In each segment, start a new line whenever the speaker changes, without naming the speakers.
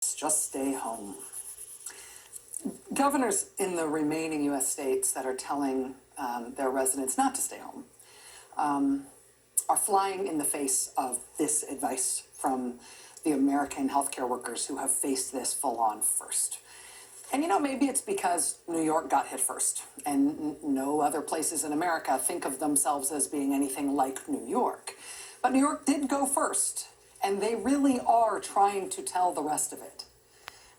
Just stay home. Governors in the remaining U.S. states that are telling their residents not to stay home are flying in the face of this advice from the American healthcare workers who have faced this full on first. And maybe it's because New York got hit first, and no other places in America think of themselves as being anything like New York. But New York did go first, and they really are trying to tell the rest of it.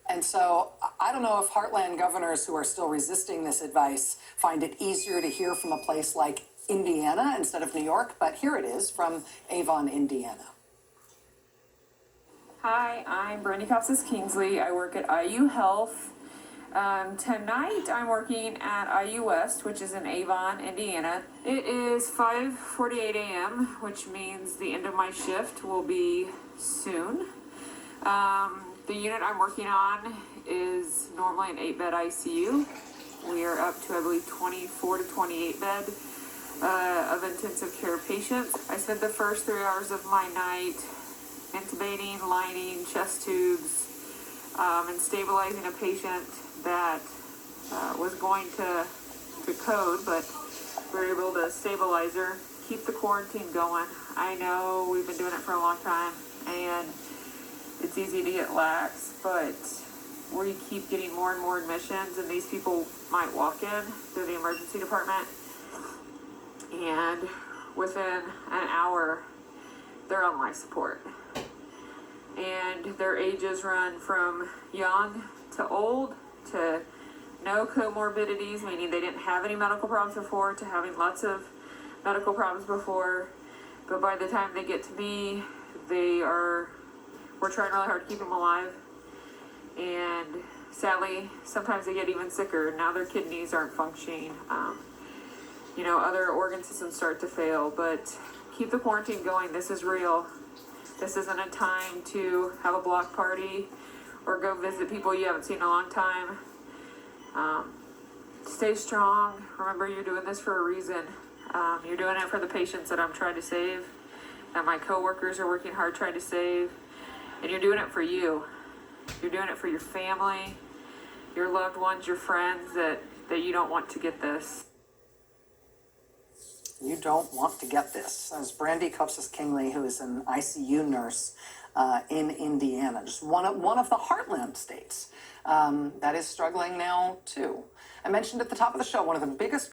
And so I don't know if Heartland governors who are still resisting this advice find it easier to hear from a place like Indiana instead of New York, but here it is from Avon, Indiana.
Hi, I'm Brandy Kingsley. I work at IU Health. Tonight I'm working at IU West, which is in Avon, Indiana. It is 5:48 a.m., which means the end of my shift will be soon. The unit I'm working on is normally an 8-bed ICU. We are up to, I believe, 24 to 28 bed of intensive care patients. I spent the first 3 hours of my night intubating, lining, chest tubes, and stabilizing a patient that was going to code, but we were able to stabilize her, keep the quarantine going. I know we've been doing it for a long time, and it's easy to get lax, but we keep getting more and more admissions, and these people might walk in through the emergency department, and within an hour, they're on life support. And their ages run from young to old to no comorbidities, meaning they didn't have any medical problems before, to having lots of medical problems before. But by the time they get to me, we're trying really hard to keep them alive. And sadly, sometimes they get even sicker. Now their kidneys aren't functioning. Other organ systems start to fail, but keep the quarantine going. This is real. This isn't a time to have a block party or go visit people you haven't seen in a long time. Stay strong. Remember, you're doing this for a reason. You're doing it for the patients that I'm trying to save, that my coworkers are working hard trying to save, and you're doing it for you. You're doing it for your family, your loved ones, your friends that you don't want to get this.
You don't want to get this. As Brandy Kingley, who is an ICU nurse in Indiana, just one of the heartland states that is struggling now too. I mentioned at the top of the show, one of the biggest